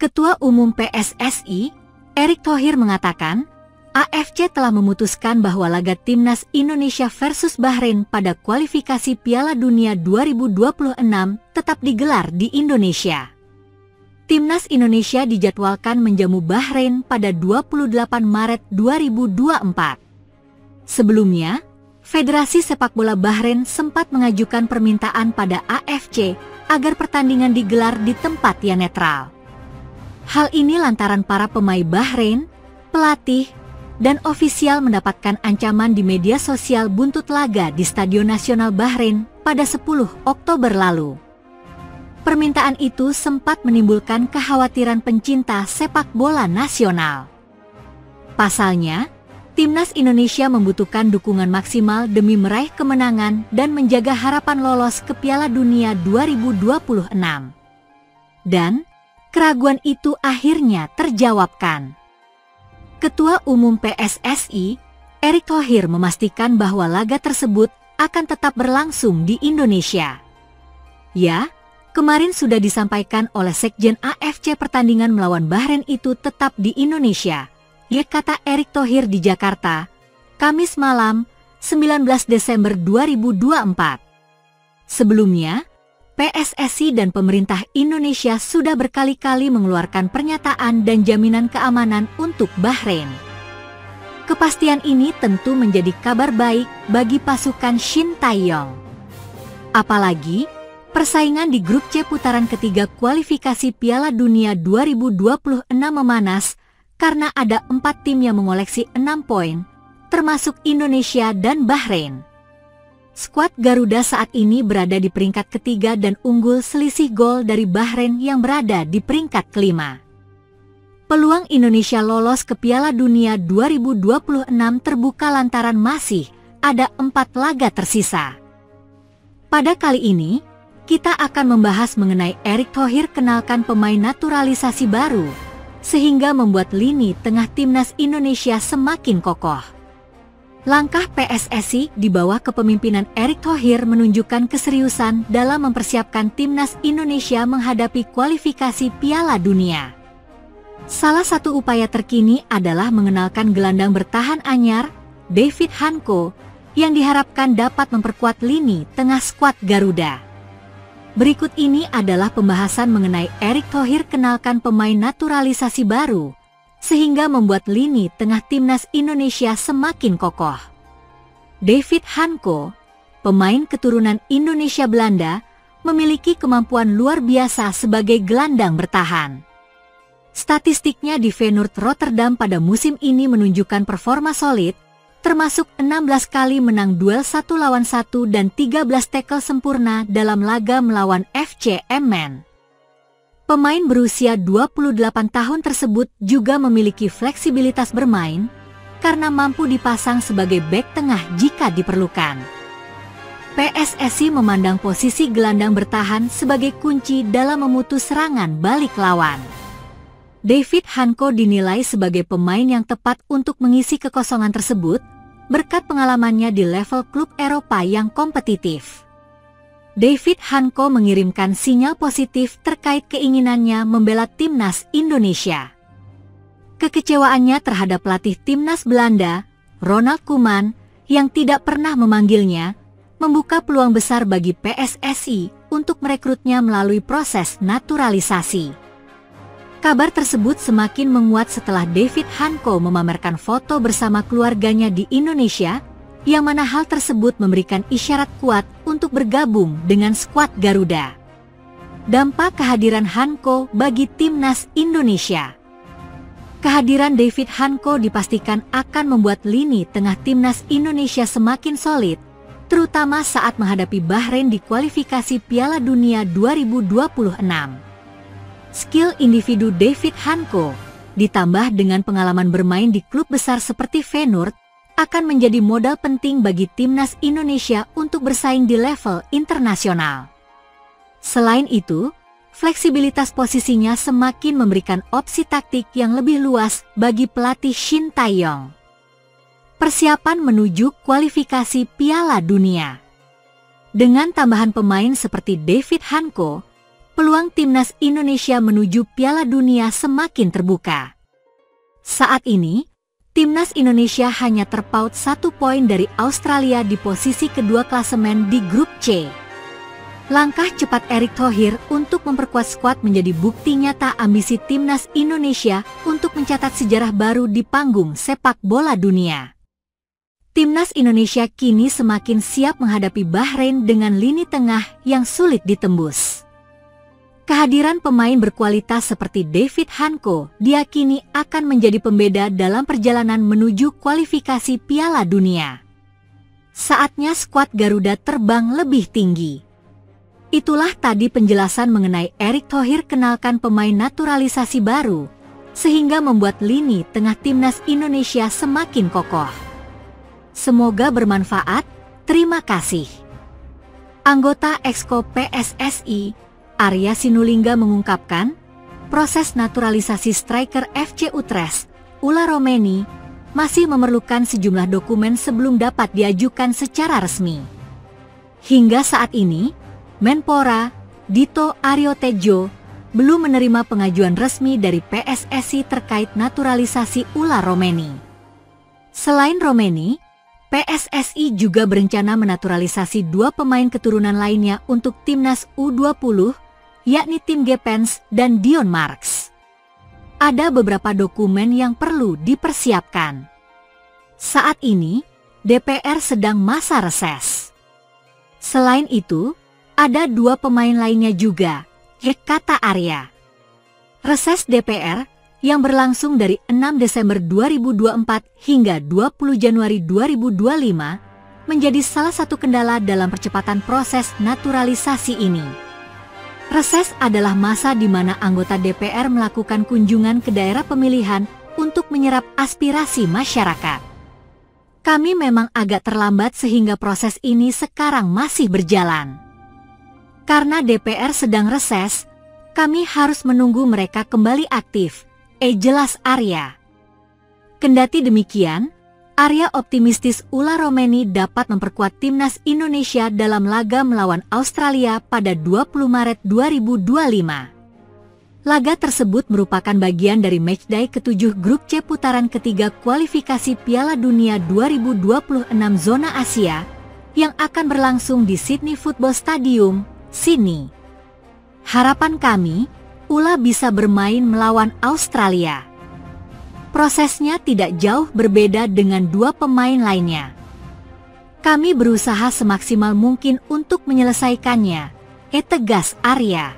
Ketua Umum PSSI, Erick Thohir mengatakan, AFC telah memutuskan bahwa laga Timnas Indonesia versus Bahrain pada kualifikasi Piala Dunia 2026 tetap digelar di Indonesia. Timnas Indonesia dijadwalkan menjamu Bahrain pada 28 Maret 2024. Sebelumnya, Federasi Sepak Bola Bahrain sempat mengajukan permintaan pada AFC agar pertandingan digelar di tempat yang netral. Hal ini lantaran para pemain Bahrain, pelatih, dan ofisial mendapatkan ancaman di media sosial buntut laga di Stadion Nasional Bahrain pada 10 Oktober lalu. Permintaan itu sempat menimbulkan kekhawatiran pencinta sepak bola nasional. Pasalnya, Timnas Indonesia membutuhkan dukungan maksimal demi meraih kemenangan dan menjaga harapan lolos ke Piala Dunia 2026. Dan keraguan itu akhirnya terjawabkan. Ketua Umum PSSI, Erick Thohir memastikan bahwa laga tersebut akan tetap berlangsung di Indonesia. Ya, kemarin sudah disampaikan oleh Sekjen AFC pertandingan melawan Bahrain itu tetap di Indonesia, kata Erick Thohir di Jakarta, Kamis malam, 19 Desember 2024. Sebelumnya, PSSI dan pemerintah Indonesia sudah berkali-kali mengeluarkan pernyataan dan jaminan keamanan untuk Bahrain. Kepastian ini tentu menjadi kabar baik bagi pasukan Shin Tae-yong. Apalagi, persaingan di grup C putaran ketiga kualifikasi Piala Dunia 2026 memanas karena ada 4 tim yang mengoleksi 6 poin, termasuk Indonesia dan Bahrain. Skuad Garuda saat ini berada di peringkat ketiga dan unggul selisih gol dari Bahrain yang berada di peringkat kelima. Peluang Indonesia lolos ke Piala Dunia 2026 terbuka lantaran masih ada 4 laga tersisa. Pada kali ini, kita akan membahas mengenai Erick Thohir kenalkan pemain naturalisasi baru, sehingga membuat lini tengah Timnas Indonesia semakin kokoh. Langkah PSSI di bawah kepemimpinan Erick Thohir menunjukkan keseriusan dalam mempersiapkan Timnas Indonesia menghadapi kualifikasi Piala Dunia. Salah satu upaya terkini adalah mengenalkan gelandang bertahan anyar, David Hanko, yang diharapkan dapat memperkuat lini tengah skuad Garuda. Berikut ini adalah pembahasan mengenai Erick Thohir kenalkan pemain naturalisasi baru, sehingga membuat lini tengah Timnas Indonesia semakin kokoh. David Hanko, pemain keturunan Indonesia Belanda, memiliki kemampuan luar biasa sebagai gelandang bertahan. Statistiknya di Feyenoord Rotterdam pada musim ini menunjukkan performa solid, termasuk 16 kali menang duel 1-1 dan 13 tackle sempurna dalam laga melawan FC Emmen. Pemain berusia 28 tahun tersebut juga memiliki fleksibilitas bermain karena mampu dipasang sebagai bek tengah jika diperlukan. PSSI memandang posisi gelandang bertahan sebagai kunci dalam memutus serangan balik lawan. David Hanko dinilai sebagai pemain yang tepat untuk mengisi kekosongan tersebut berkat pengalamannya di level klub Eropa yang kompetitif. David Hanko mengirimkan sinyal positif terkait keinginannya membela Timnas Indonesia. Kekecewaannya terhadap pelatih Timnas Belanda, Ronald Koeman, yang tidak pernah memanggilnya, membuka peluang besar bagi PSSI untuk merekrutnya melalui proses naturalisasi. Kabar tersebut semakin menguat setelah David Hanko memamerkan foto bersama keluarganya di Indonesia, yang mana hal tersebut memberikan isyarat kuat untuk bergabung dengan skuad Garuda. Dampak kehadiran Hanko bagi Timnas Indonesia. Kehadiran David Hanko dipastikan akan membuat lini tengah Timnas Indonesia semakin solid, terutama saat menghadapi Bahrain di kualifikasi Piala Dunia 2026. Skill individu David Hanko, ditambah dengan pengalaman bermain di klub besar seperti Feyenoord, akan menjadi modal penting bagi Timnas Indonesia untuk bersaing di level internasional. Selain itu, fleksibilitas posisinya semakin memberikan opsi taktik yang lebih luas bagi pelatih Shin Tae-yong. Persiapan menuju kualifikasi Piala Dunia. Dengan tambahan pemain seperti David Hanko, peluang timnas Indonesia menuju Piala Dunia semakin terbuka. Saat ini, timnas Indonesia hanya terpaut 1 poin dari Australia di posisi kedua klasemen di grup C. Langkah cepat Erick Thohir untuk memperkuat skuad menjadi bukti nyata ambisi timnas Indonesia untuk mencatat sejarah baru di panggung sepak bola dunia. Timnas Indonesia kini semakin siap menghadapi Bahrain dengan lini tengah yang sulit ditembus. Kehadiran pemain berkualitas seperti David Hanko diyakini akan menjadi pembeda dalam perjalanan menuju kualifikasi Piala Dunia. Saatnya skuad Garuda terbang lebih tinggi. Itulah tadi penjelasan mengenai Erick Thohir kenalkan pemain naturalisasi baru, sehingga membuat lini tengah timnas Indonesia semakin kokoh. Semoga bermanfaat, terima kasih. Anggota Exco PSSI, Arya Sinulinga mengungkapkan, proses naturalisasi striker FC Utrecht, Ula Romeni, masih memerlukan sejumlah dokumen sebelum dapat diajukan secara resmi. Hingga saat ini, Menpora, Dito Aryo Tejo, belum menerima pengajuan resmi dari PSSI terkait naturalisasi Ula Romeni. Selain Romeni, PSSI juga berencana menaturalisasi 2 pemain keturunan lainnya untuk timnas U20, yakni Tim Gepens dan Dion Marks. Ada beberapa dokumen yang perlu dipersiapkan. Saat ini, DPR sedang masa reses. Selain itu, ada 2 pemain lainnya juga, kata Arya. Reses DPR yang berlangsung dari 6 Desember 2024 hingga 20 Januari 2025 menjadi salah satu kendala dalam percepatan proses naturalisasi ini. Reses adalah masa di mana anggota DPR melakukan kunjungan ke daerah pemilihan untuk menyerap aspirasi masyarakat. Kami memang agak terlambat sehingga proses ini sekarang masih berjalan. Karena DPR sedang reses, kami harus menunggu mereka kembali aktif, jelas Arya. Kendati demikian, Arya optimistis Ula Romeni dapat memperkuat timnas Indonesia dalam laga melawan Australia pada 20 Maret 2025. Laga tersebut merupakan bagian dari matchday ke-7 grup C putaran ketiga kualifikasi Piala Dunia 2026 zona Asia yang akan berlangsung di Sydney Football Stadium, Sydney. Harapan kami, Ula bisa bermain melawan Australia. Prosesnya tidak jauh berbeda dengan 2 pemain lainnya. Kami berusaha semaksimal mungkin untuk menyelesaikannya, tegas Arya.